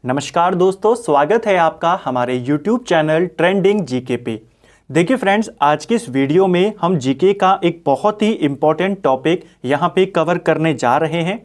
नमस्कार दोस्तों, स्वागत है आपका हमारे YouTube चैनल ट्रेंडिंग जीके पे। देखिए फ्रेंड्स, आज के इस वीडियो में हम जीके का एक बहुत ही इम्पोर्टेंट टॉपिक यहाँ पे कवर करने जा रहे हैं।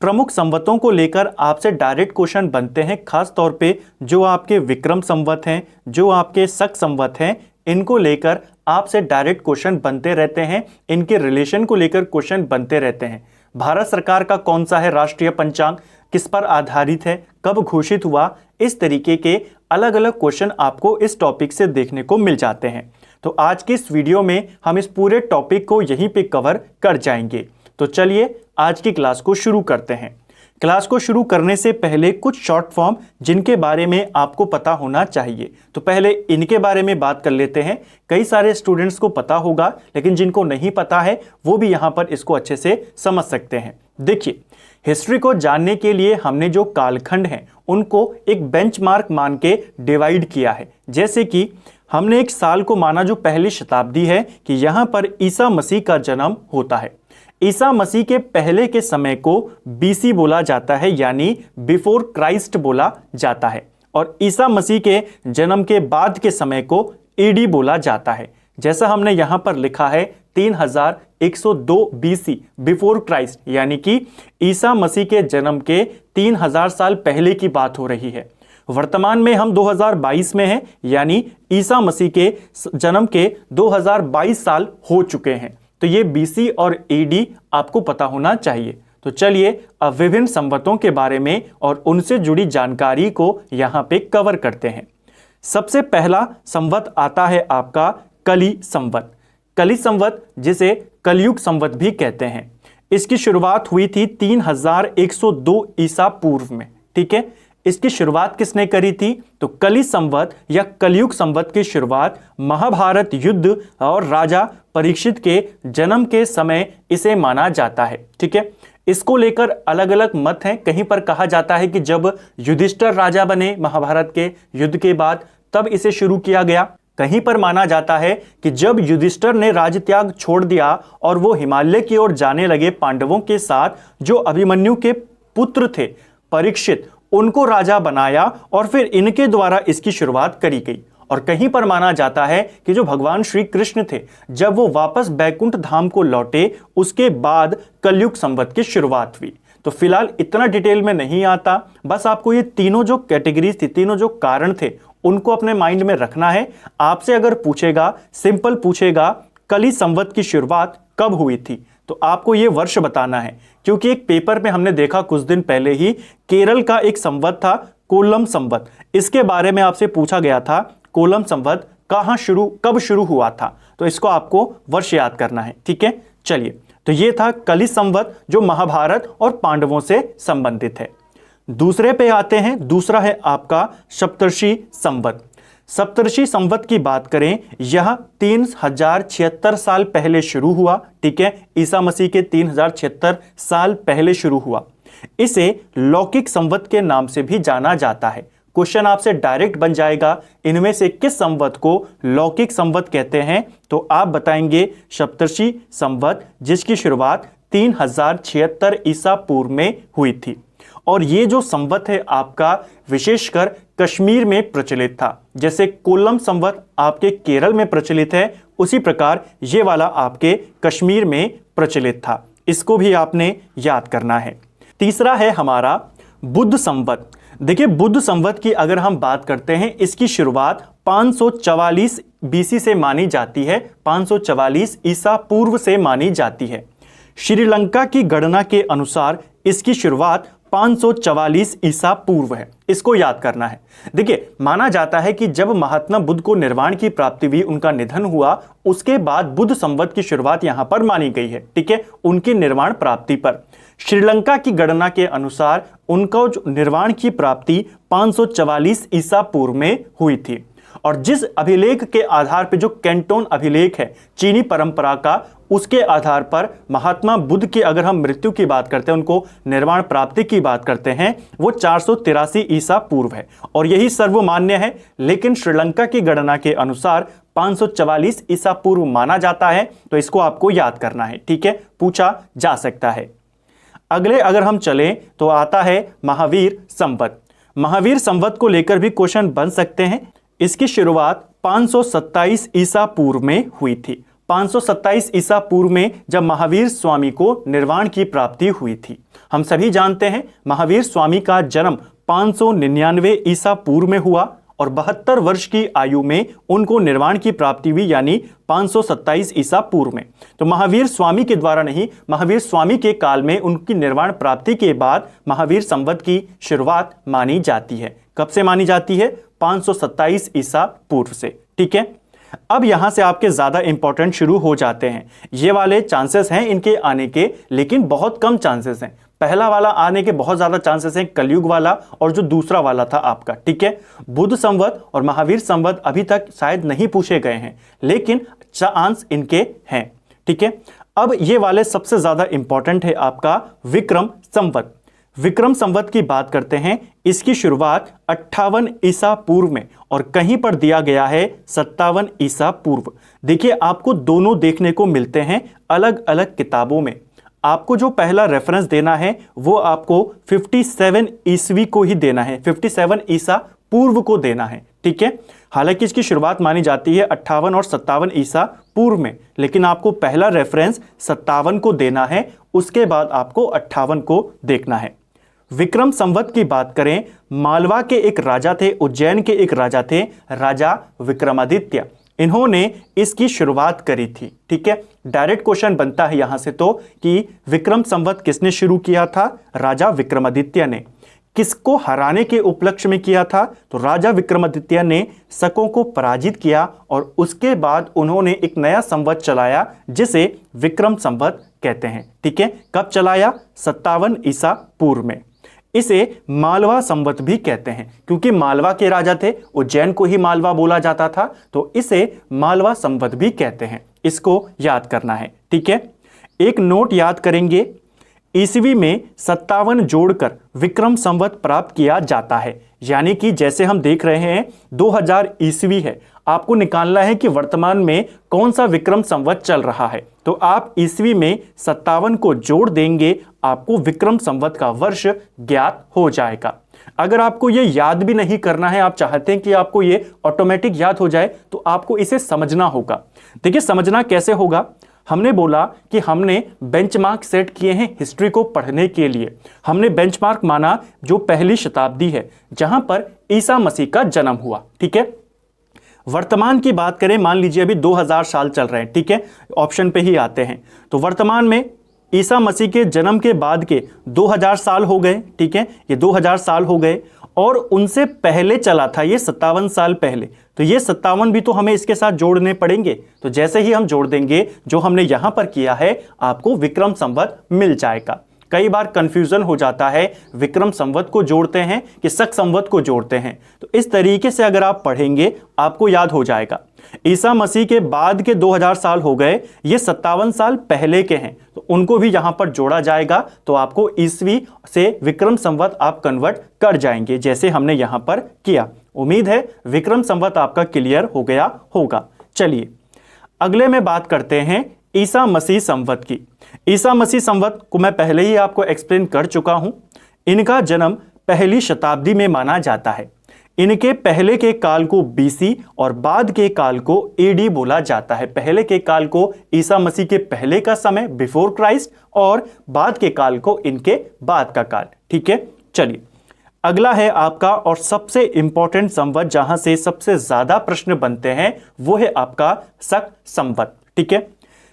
प्रमुख संवतों को लेकर आपसे डायरेक्ट क्वेश्चन बनते हैं, खास तौर पे जो आपके विक्रम संवत हैं, जो आपके शक संवत हैं, इनको लेकर आपसे डायरेक्ट क्वेश्चन बनते रहते हैं। इनके रिलेशन को लेकर क्वेश्चन बनते रहते हैं। भारत सरकार का कौन सा है राष्ट्रीय पंचांग, किस पर आधारित है, कब घोषित हुआ, इस तरीके के अलग अलग क्वेश्चन आपको इस टॉपिक से देखने को मिल जाते हैं। तो आज के इस वीडियो में हम इस पूरे टॉपिक को यहीं पे कवर कर जाएंगे। तो चलिए आज की क्लास को शुरू करते हैं। क्लास को शुरू करने से पहले कुछ शॉर्ट फॉर्म जिनके बारे में आपको पता होना चाहिए, तो पहले इनके बारे में बात कर लेते हैं। कई सारे स्टूडेंट्स को पता होगा, लेकिन जिनको नहीं पता है वो भी यहाँ पर इसको अच्छे से समझ सकते हैं। देखिए, हिस्ट्री को जानने के लिए हमने जो कालखंड हैं उनको एक बेंचमार्क मान के डिवाइड किया है। जैसे कि हमने एक साल को माना जो पहली शताब्दी है कि यहाँ पर ईसा मसीह का जन्म होता है। ईसा मसीह के पहले के समय को बीसी बोला जाता है, यानी बिफोर क्राइस्ट बोला जाता है, और ईसा मसीह के जन्म के बाद के समय को एडी बोला जाता है। जैसा हमने यहां पर लिखा है 3102 बीसी बिफोर क्राइस्ट, यानी कि ईसा मसीह के जन्म के 3000 साल पहले की बात हो रही है। वर्तमान में हम 2022 में हैं, यानी ईसा मसीह के जन्म के 2022 साल हो चुके हैं। तो ये बीसी और एडी आपको पता होना चाहिए। तो चलिए अब विभिन्न संवतों के बारे में और उनसे जुड़ी जानकारी को यहाँ पे कवर करते हैं। सबसे पहला संवत आता है आपका कली संवत। कली संवत, जिसे कलयुग संवत भी कहते हैं, इसकी शुरुआत हुई थी 3102 ईसा पूर्व में। ठीक है, इसकी शुरुआत किसने करी थी? तो कली संवत या कलयुग संवत की शुरुआत महाभारत युद्ध और राजा परीक्षित के जन्म के समय इसे माना जाता है। ठीक है, इसको लेकर अलग अलग मत हैं। कहीं पर कहा जाता है कि जब युधिष्ठिर राजा बने महाभारत के युद्ध के बाद, तब इसे शुरू किया गया। कहीं पर माना जाता है कि जब युधिष्ठिर ने राजत्याग छोड़ दिया और वो हिमालय की ओर जाने लगे पांडवों के साथ, जो अभिमन्यु के पुत्र थे परीक्षित, उनको राजा बनाया और फिर इनके द्वारा इसकी शुरुआत करी गई। और कहीं पर माना जाता है कि जो भगवान श्री कृष्ण थे, जब वो वापस बैकुंठ धाम को लौटे, उसके बाद कलयुग संवत की शुरुआत हुई। तो फिलहाल इतना डिटेल में नहीं आता, बस आपको ये तीनों जो कैटेगरीज थी, तीनों जो कारण थे, उनको अपने माइंड में रखना है। आपसे अगर पूछेगा, सिंपल पूछेगा कली संवत की शुरुआत कब हुई थी, तो आपको ये वर्ष बताना है। क्योंकि एक पेपर में हमने देखा कुछ दिन पहले ही, केरल का एक संवत था कोल्लम संवत। इसके बारे में आपसे पूछा गया था कोल्लम संवत कब शुरू हुआ था, तो इसको आपको वर्ष याद करना है। ठीक है, चलिए, तो ये था कली संवत जो महाभारत और पांडवों से संबंधित है। दूसरे पे आते हैं। दूसरा है आपका सप्तर्षि संवत। सप्तर्षि संवत की बात करें, यह 3076 साल पहले शुरू हुआ। ठीक है, ईसा मसीह के 3076 साल पहले शुरू हुआ। इसे लौकिक संवत के नाम से भी जाना जाता है। क्वेश्चन आपसे डायरेक्ट बन जाएगा, इनमें से किस संवत को लौकिक संवत कहते हैं? तो आप बताएंगे सप्तर्षि संवत, जिसकी शुरुआत 3076 ईसा पूर्व में हुई थी। और ये जो संवत है आपका विशेषकर कश्मीर में प्रचलित था। जैसे कोल्लम संवत आपके केरल में प्रचलित है, उसी प्रकार ये वाला आपके कश्मीर में प्रचलित था। इसको भी आपने याद करना है। तीसरा है हमारा बुद्ध संवत। देखिए, बुद्ध संवत की अगर हम बात करते हैं, इसकी शुरुआत 544 बीसी से मानी जाती है, 544 ईसा पूर्व से मानी जाती है। श्रीलंका की गणना के अनुसार इसकी शुरुआत 544 ईसा पूर्व है। इसको याद करना है। देखिए, माना जाता है कि जब महात्मा बुद्ध को निर्वाण की प्राप्ति हुई, उनका निधन हुआ, उसके बाद बुद्ध संवत की शुरुआत यहां पर मानी गई है। ठीक है, उनकी निर्वाण प्राप्ति पर श्रीलंका की गणना के अनुसार उनका जो निर्वाण की प्राप्ति 544 ईसा पूर्व में हुई थी। और जिस अभिलेख के आधार पर, जो कैंटोन अभिलेख है चीनी परंपरा का, उसके आधार पर महात्मा बुद्ध की अगर हम मृत्यु की बात करते हैं, उनको निर्वाण प्राप्ति की बात करते हैं, वो 483 ईसा पूर्व है और यही सर्वमान्य है। लेकिन श्रीलंका की गणना के अनुसार 544 ईसा पूर्व माना जाता है। तो इसको आपको याद करना है। ठीक है, पूछा जा सकता है। अगले अगर हम चलें तो आता है महावीर संवत। महावीर संवत को लेकर भी क्वेश्चन बन सकते हैं। इसकी शुरुआत 527 ईसा पूर्व में हुई थी। 527 ईसा पूर्व में जब महावीर स्वामी को निर्वाण की प्राप्ति हुई थी। हम सभी जानते हैं महावीर स्वामी का जन्म 599 ईसा पूर्व में हुआ और 72 वर्ष की आयु में उनको निर्वाण की प्राप्ति हुई, यानी 527 ईसा पूर्व में। तो महावीर स्वामी के द्वारा नहीं, महावीर स्वामी के काल में उनकी निर्वाण प्राप्ति के बाद महावीर संवत की शुरुआत मानी जाती है। कब से मानी जाती है? 527 ईसा पूर्व से। ठीक है, अब यहां से आपके ज्यादा इंपॉर्टेंट शुरू हो जाते हैं। ये वाले चांसेस हैं इनके आने के, लेकिन बहुत कम चांसेस हैं। पहला वाला आने के बहुत ज्यादा चांसेस हैं, कलयुग वाला और जो दूसरा वाला था आपका। ठीक है, बुद्ध संवत और महावीर संवत अभी तक शायद नहीं पूछे गए हैं, लेकिन चांस इनके हैं। ठीक है, अब ये वाले सबसे ज्यादा इंपॉर्टेंट है आपका विक्रम संवत। विक्रम संवत की बात करते हैं। इसकी शुरुआत 58 ईसा पूर्व में और कहीं पर दिया गया है 57 ईसा पूर्व। देखिए, आपको दोनों देखने को मिलते हैं अलग अलग किताबों में। आपको जो पहला रेफरेंस देना है वो आपको 57 ईस्वी को ही देना है, 57 ईसा पूर्व को देना है। ठीक है, हालांकि इसकी शुरुआत मानी जाती है 58 और 57 ईसा पूर्व में, लेकिन आपको पहला रेफरेंस 57 को देना है, उसके बाद आपको 58 को देखना है। विक्रम संवत की बात करें, मालवा के एक राजा थे, उज्जैन के एक राजा थे, राजा विक्रमादित्य। इन्होंने इसकी शुरुआत करी थी। ठीक है, डायरेक्ट क्वेश्चन बनता है यहां से तो कि विक्रम संवत किसने शुरू किया था? राजा विक्रमादित्य ने। किसको हराने के उपलक्ष्य में किया था? तो राजा विक्रमादित्य ने शकों को पराजित किया और उसके बाद उन्होंने एक नया संवत चलाया जिसे विक्रम संवत कहते हैं। ठीक है, कब चलाया? 57 ईसा पूर्व में। इसे मालवा संवत भी कहते हैं, क्योंकि मालवा के राजा थे, उज्जैन को ही मालवा बोला जाता था, तो इसे मालवा संवत भी कहते हैं। इसको याद करना है। ठीक है, एक नोट याद करेंगे, ईस्वी में 57 जोड़कर विक्रम संवत प्राप्त किया जाता है। यानी कि जैसे हम देख रहे हैं 2000 ईस्वी है, आपको निकालना है कि वर्तमान में कौन सा विक्रम संवत चल रहा है। तो आप ईस्वी में 57 को जोड़ देंगे, आपको विक्रम संवत का वर्ष ज्ञात हो जाएगा। अगर आपको ये याद भी नहीं करना है, आप चाहते हैं कि आपको ये ऑटोमेटिक याद हो जाए, तो आपको इसे समझना होगा। देखिए, समझना कैसे होगा? हमने बोला कि हमने बेंचमार्क सेट किए हैं हिस्ट्री को पढ़ने के लिए। हमने बेंचमार्क माना जो पहली शताब्दी है, जहां पर ईसा मसीह का जन्म हुआ। ठीक है, वर्तमान की बात करें, मान लीजिए अभी 2000 साल चल रहे हैं। ठीक है, ऑप्शन पे ही आते हैं। तो वर्तमान में ईसा मसीह के जन्म के बाद के 2000 साल हो गए। ठीक है, ये 2000 साल हो गए और उनसे पहले चला था ये 57 साल पहले। तो ये 57 भी तो हमें इसके साथ जोड़ने पड़ेंगे। तो जैसे ही हम जोड़ देंगे, जो हमने यहां पर किया है, आपको विक्रम संवत मिल जाएगा। कई बार कंफ्यूजन हो जाता है, विक्रम संवत को जोड़ते हैं कि शक संवत को जोड़ते हैं। तो इस तरीके से अगर आप पढ़ेंगे, आपको याद हो जाएगा। ईसा मसीह के बाद के 2000 साल हो गए, ये 57 साल पहले के हैं, तो उनको भी यहां पर जोड़ा जाएगा। तो आपको ईस्वी से विक्रम संवत आप कन्वर्ट कर जाएंगे, जैसे हमने यहां पर किया। उम्मीद है विक्रम संवत आपका क्लियर हो गया होगा। चलिए अगले में बात करते हैं ईसा मसीह संवत की। ईसा मसीह संवत को मैं पहले ही आपको एक्सप्लेन कर चुका हूं। इनका जन्म पहली शताब्दी में माना जाता है। इनके पहले के काल को बीसी और बाद के काल को एडी बोला जाता है। पहले के काल को ईसा मसीह के पहले का समय, बिफोर क्राइस्ट, और बाद के काल को इनके बाद का काल। ठीक है, चलिए अगला है आपका और सबसे इंपॉर्टेंट संवत, जहां से सबसे ज्यादा प्रश्न बनते हैं, वो है आपका शक संवत। ठीक है,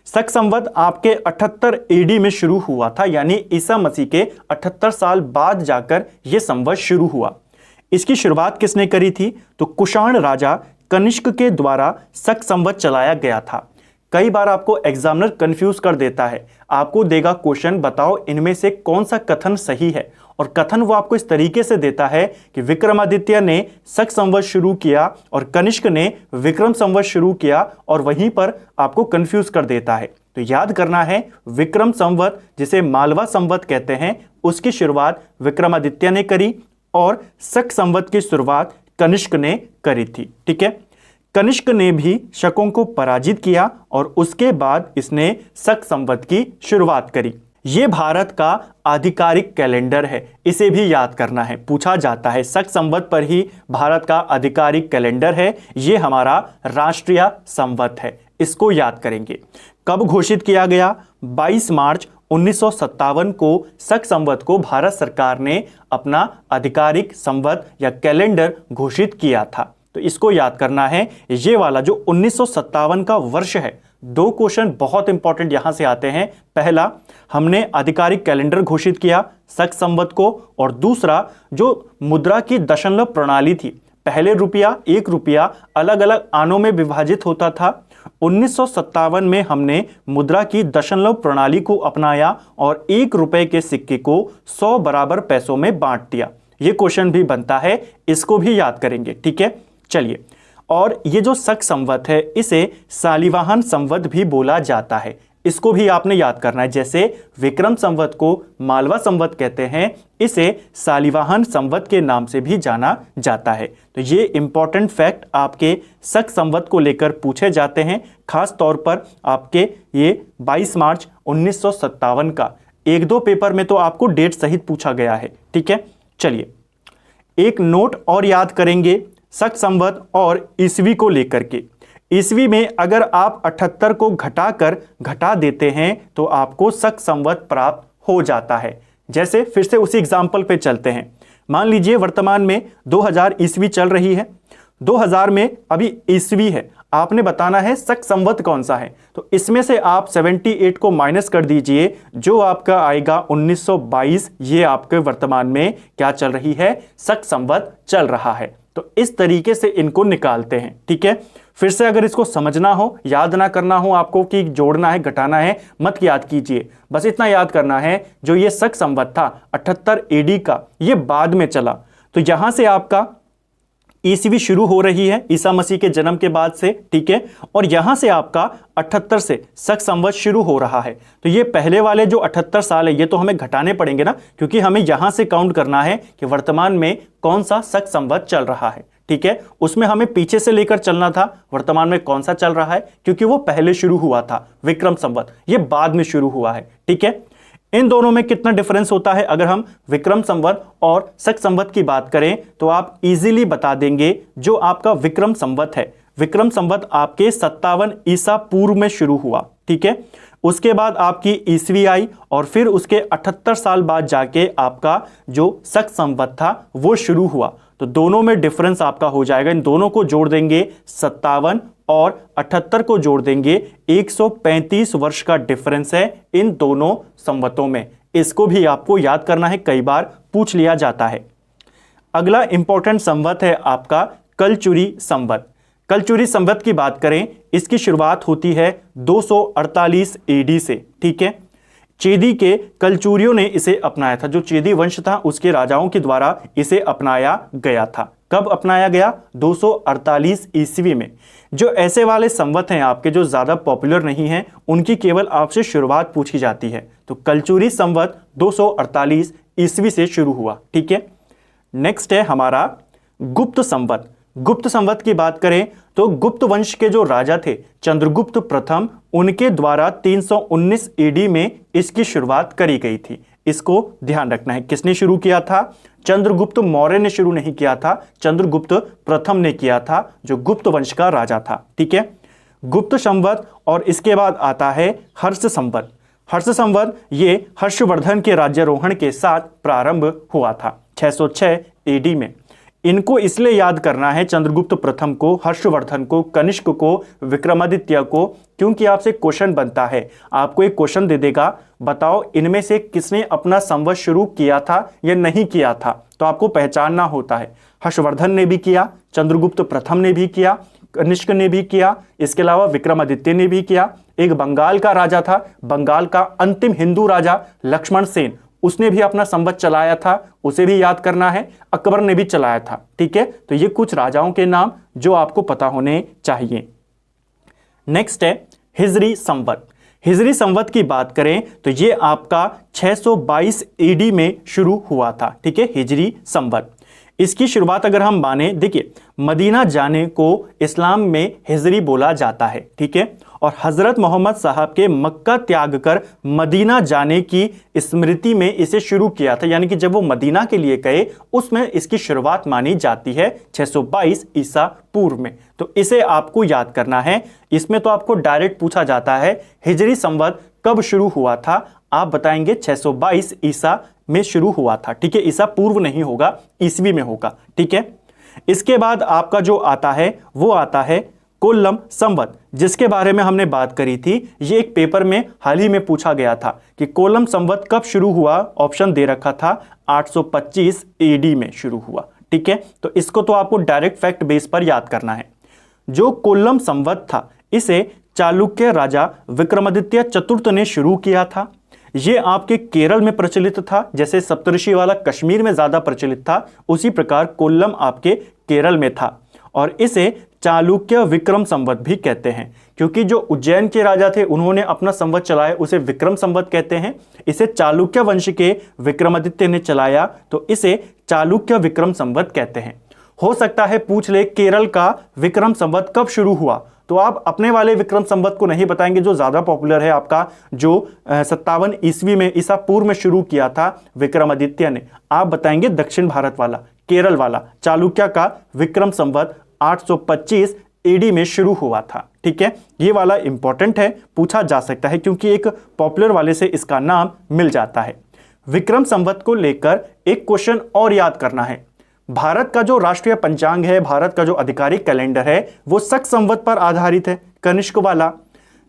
शक संवत आपके 78 एडी में शुरू हुआ था, यानी ईसा मसीह के 78 साल बाद जाकर यह संवत शुरू हुआ। इसकी शुरुआत किसने करी थी? तो कुषाण राजा कनिष्क के द्वारा शक संवत चलाया गया था। कई बार आपको एग्जामिनर कंफ्यूज कर देता है, आपको देगा क्वेश्चन, बताओ इनमें से कौन सा कथन सही है, और कथन वो आपको इस तरीके से देता है कि विक्रमादित्य ने शक संवत शुरू किया और कनिष्क ने विक्रम संवत शुरू किया, और वहीं पर आपको कंफ्यूज कर देता है। तो याद करना है, विक्रम संवत जिसे मालवा संवत कहते हैं, उसकी शुरुआत विक्रमादित्य ने करी और शक संवत की शुरुआत कनिष्क ने करी थी। ठीक है, कनिष्क ने भी शकों को पराजित किया और उसके बाद इसने शक संवत की शुरुआत करी। ये भारत का आधिकारिक कैलेंडर है, इसे भी याद करना है, पूछा जाता है। शक संवत पर ही भारत का आधिकारिक कैलेंडर है, ये हमारा राष्ट्रीय संवत है, इसको याद करेंगे। कब घोषित किया गया? 22 मार्च 1957 को शक संवत को भारत सरकार ने अपना आधिकारिक संवत या कैलेंडर घोषित किया था। तो इसको याद करना है। ये वाला जो 1957 का वर्ष है, दो क्वेश्चन बहुत इंपॉर्टेंट यहां से आते हैं। पहला, हमने आधिकारिक कैलेंडर घोषित किया शक संवत को, और दूसरा जो मुद्रा की दशमलव प्रणाली थी, पहले रुपया, 1 रुपया अलग अलग आनों में विभाजित होता था। 1957 में हमने मुद्रा की दशमलव प्रणाली को अपनाया और 1 रुपए के सिक्के को 100 बराबर पैसों में बांट दिया। यह क्वेश्चन भी बनता है, इसको भी याद करेंगे, ठीक है। चलिए, और ये जो शक संवत है इसे शालिवाहन संवत भी बोला जाता है, इसको भी आपने याद करना है। जैसे विक्रम संवत को मालवा संवत कहते हैं, इसे शालिवाहन संवत के नाम से भी जाना जाता है। तो ये इंपॉर्टेंट फैक्ट आपके शक संवत को लेकर पूछे जाते हैं, खास तौर पर आपके ये 22 मार्च 1957 का। 1-2 पेपर में तो आपको डेट सहित पूछा गया है, ठीक है। चलिए, एक नोट और याद करेंगे शक संवत और ईस्वी को लेकर के। ईस्वी में अगर आप 78 को घटा देते हैं तो आपको शक संवत प्राप्त हो जाता है। जैसे फिर से उसी एग्जाम्पल पे चलते हैं। मान लीजिए वर्तमान में 2000 ईस्वी चल रही है, 2000 में अभी ईस्वी है, आपने बताना है शक संवत कौन सा है। तो इसमें से आप 78 को माइनस कर दीजिए, जो आपका आएगा 1922। ये आपके वर्तमान में क्या चल रही है? शक संवत चल रहा है। तो इस तरीके से इनको निकालते हैं, ठीक है। फिर से अगर इसको समझना हो, याद ना करना हो आपको कि जोड़ना है घटाना है, मत याद कीजिए, बस इतना याद करना है जो ये शक संवत था 78 एडी का, ये बाद में चला। तो यहां से आपका ईस्वी शुरू हो रही है ईसा मसीह के जन्म के बाद से, ठीक है, और यहां से आपका 78 से शक संवत शुरू हो रहा है। तो ये पहले वाले जो 78 साल है ये तो हमें घटाने पड़ेंगे ना, क्योंकि हमें यहां से काउंट करना है कि वर्तमान में कौन सा शक संवत चल रहा है, ठीक है। उसमें हमें पीछे से लेकर चलना था, वर्तमान में कौन सा चल रहा है, क्योंकि वो पहले शुरू हुआ था विक्रम संवत, ये बाद में शुरू हुआ है, ठीक है। इन दोनों में कितना डिफरेंस होता है? अगर हम विक्रम संवत और शक संवत की बात करें तो आप इजीली बता देंगे। जो आपका विक्रम संवत है, विक्रम संवत आपके 57 ईसा पूर्व में शुरू हुआ, ठीक है। उसके बाद आपकी ईस्वी आई और फिर उसके 78 साल बाद जाके आपका जो शक संवत था वो शुरू हुआ। तो दोनों में डिफरेंस आपका हो जाएगा, इन दोनों को जोड़ देंगे 57 और 78 को जोड़ देंगे, 135 वर्ष का डिफरेंस है इन दोनों संवतों में। इसको भी आपको याद करना है, कई बार पूछ लिया जाता है। अगला इंपॉर्टेंट संवत है आपका कलचुरी संवत। कलचुरी संवत की बात करें, इसकी शुरुआत होती है 248 एडी से, ठीक है। चेदी के कलचुरियों ने इसे अपनाया था, जो चेदी वंश था उसके राजाओं के द्वारा इसे अपनाया गया था। कब अपनाया गया? 248 ईस्वी में। जो ऐसे वाले संवत हैं आपके जो ज्यादा पॉपुलर नहीं हैं, उनकी केवल आपसे शुरुआत पूछी जाती है। तो कलचुरी संवत 248 ईस्वी से शुरू हुआ, ठीक है। नेक्स्ट है हमारा गुप्त संवत। गुप्त संवत की बात करें तो गुप्त वंश के जो राजा थे चंद्रगुप्त प्रथम, उनके द्वारा 319 एडी में इसकी शुरुआत करी गई थी। इसको ध्यान रखना है, किसने शुरू किया था? चंद्रगुप्त मौर्य ने शुरू नहीं किया था, चंद्रगुप्त प्रथम ने किया था, जो गुप्त वंश का राजा था, ठीक है। गुप्त संवत, और इसके बाद आता है हर्ष संवत। हर्ष संवत ये हर्षवर्धन के राज्यारोहण के साथ प्रारंभ हुआ था 606 एडी में। इनको इसलिए याद करना है, चंद्रगुप्त प्रथम को, हर्षवर्धन को, कनिष्क को, विक्रमादित्य को, क्योंकि आपसे क्वेश्चन बनता है। आपको एक क्वेश्चन दे देगा, बताओ इनमें से किसने अपना संवत शुरू किया था या नहीं किया था, तो आपको पहचानना होता है। हर्षवर्धन ने भी किया, चंद्रगुप्त प्रथम ने भी किया, कनिष्क ने भी किया, इसके अलावा विक्रमादित्य ने भी किया। एक बंगाल का राजा था, बंगाल का अंतिम हिंदू राजा लक्ष्मण सेन, उसने भी अपना संवत चलाया था, उसे भी याद करना है। अकबर ने भी चलाया था, ठीक है। तो ये कुछ राजाओं के नाम जो आपको पता होने चाहिए। नेक्स्ट है हिजरी संवत। हिजरी संवत की बात करें तो ये आपका 622 एडी में शुरू हुआ था, ठीक है, हिजरी संवत। इसकी शुरुआत अगर हम माने, देखिए मदीना जाने को इस्लाम में हिजरी बोला जाता है, ठीक है। और हजरत मोहम्मद साहब के मक्का त्याग कर मदीना जाने की स्मृति में इसे शुरू किया था, यानी कि जब वो मदीना के लिए गए उसमें इसकी शुरुआत मानी जाती है 622 ईसा पूर्व में। तो इसे आपको याद करना है। इसमें तो आपको डायरेक्ट पूछा जाता है हिजरी संवत कब शुरू हुआ था, आप बताएंगे 622 ईसा में शुरू हुआ था, ठीक है। ईसा पूर्व नहीं होगा, ईसवी में होगा, ठीक है। इसके बाद आपका जो आता है वो आता है कोल्लम संवत, जिसके बारे में हमने बात करी थी। ये एक पेपर में हाल ही में पूछा गया था कि कोल्लम संवत कब शुरू हुआ। ऑप्शन दे रखा था 825 एडी में शुरू हुआ, ठीक है। तो इसको तो आपको डायरेक्ट फैक्ट बेस पर याद करना है। जो कोल्लम संवत था इसे चालुक्य राजा विक्रमादित्य चतुर्थ ने शुरू किया था। ये आपके केरल में प्रचलित था, जैसे सप्तऋषि वाला कश्मीर में ज्यादा प्रचलित था, उसी प्रकार कोल्लम आपके केरल में था। और इसे चालुक्य विक्रम संवत भी कहते हैं, क्योंकि जो उज्जैन के राजा थे उन्होंने अपना संवत चलाया, उसे विक्रम संवत कहते हैं। इसे चालुक्य वंश के विक्रमादित्य ने चलाया, तो इसे चालुक्य विक्रम संवत कहते हैं। हो सकता है पूछ ले केरल का विक्रम संवत कब शुरू हुआ, तो आप अपने वाले विक्रम संवत को नहीं बताएंगे जो ज्यादा पॉपुलर है आपका, जो 57 ईस्वी में ईसा पूर्व में शुरू किया था विक्रमादित्य ने। आप बताएंगे दक्षिण भारत वाला, केरल वाला चालुक्य का विक्रम संवत 825 एडी में शुरू हुआ था, ठीक है। ये वाला इंपॉर्टेंट है, पूछा जा सकता है क्योंकि एक पॉपुलर वाले से इसका नाम मिल जाता है। विक्रम संवत को लेकर एक क्वेश्चन और याद करना है। भारत का जो राष्ट्रीय पंचांग है, भारत का जो आधिकारिक कैलेंडर है, वो शक संवत पर आधारित है, कनिष्क वाला।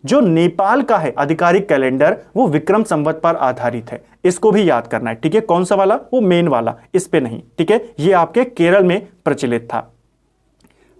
जो नेपाल का है आधिकारिक कैलेंडर, वो विक्रम संवत पर आधारित है। इसको भी याद करना है, ठीक है। कौन सा वाला? वो मेन वाला, इस पे नहीं, ठीक है। ये आपके केरल में प्रचलित था।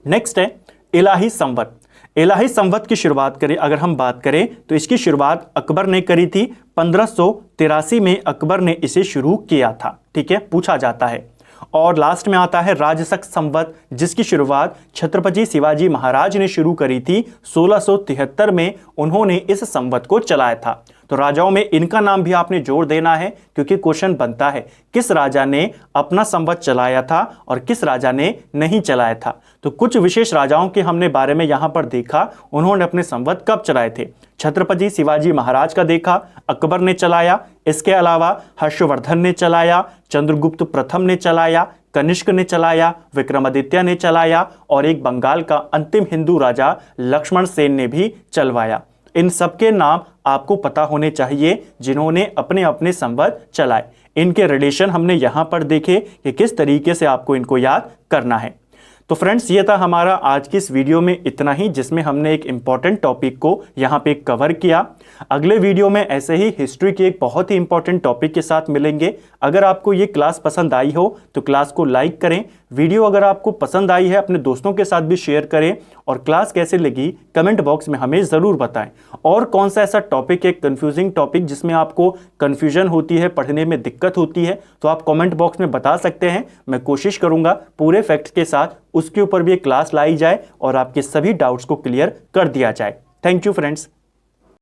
नेक्स्ट है इलाही संवत। इलाही संवत की शुरुआत करें अगर हम बात करें तो इसकी शुरुआत अकबर ने करी थी। 1583 में अकबर ने इसे शुरू किया था, ठीक है, पूछा जाता है। और लास्ट में आता है राजसक संवत, जिसकी शुरुआत छत्रपति शिवाजी महाराज ने शुरू करी थी। 1673 में उन्होंने इस संवत को चलाया था। तो राजाओं में इनका नाम भी आपने जोड़ देना है, क्योंकि क्वेश्चन बनता है किस राजा ने अपना संवत चलाया था और किस राजा ने नहीं चलाया था। तो कुछ विशेष राजाओं के हमने बारे में यहां पर देखा, उन्होंने अपने संवत कब चलाए थे। छत्रपति शिवाजी महाराज का देखा, अकबर ने चलाया। इसके अलावा हर्षवर्धन ने चलाया, चंद्रगुप्त प्रथम ने चलाया, कनिष्क ने चलाया, विक्रमादित्य ने चलाया और एक बंगाल का अंतिम हिंदू राजा लक्ष्मण सेन ने भी चलवाया। इन सबके नाम आपको पता होने चाहिए जिन्होंने अपने अपने संवत चलाए। इनके रिलेशन हमने यहां पर देखे कि किस तरीके से आपको इनको याद करना है। तो फ्रेंड्स, ये था हमारा आज की इस वीडियो में इतना ही, जिसमें हमने एक इंपॉर्टेंट टॉपिक को यहाँ पे कवर किया। अगले वीडियो में ऐसे ही हिस्ट्री के एक बहुत ही इंपॉर्टेंट टॉपिक के साथ मिलेंगे। अगर आपको ये क्लास पसंद आई हो तो क्लास को लाइक करें। वीडियो अगर आपको पसंद आई है अपने दोस्तों के साथ भी शेयर करें। और क्लास कैसे लगी कमेंट बॉक्स में हमें ज़रूर बताएं। और कौन सा ऐसा टॉपिक है, कंफ्यूजिंग टॉपिक, जिसमें आपको कन्फ्यूजन होती है, पढ़ने में दिक्कत होती है, तो आप कमेंट बॉक्स में बता सकते हैं। मैं कोशिश करूंगा पूरे फैक्ट्स के साथ उसके ऊपर भी एक क्लास लाई जाए और आपके सभी डाउट्स को क्लियर कर दिया जाए। Thank you friends.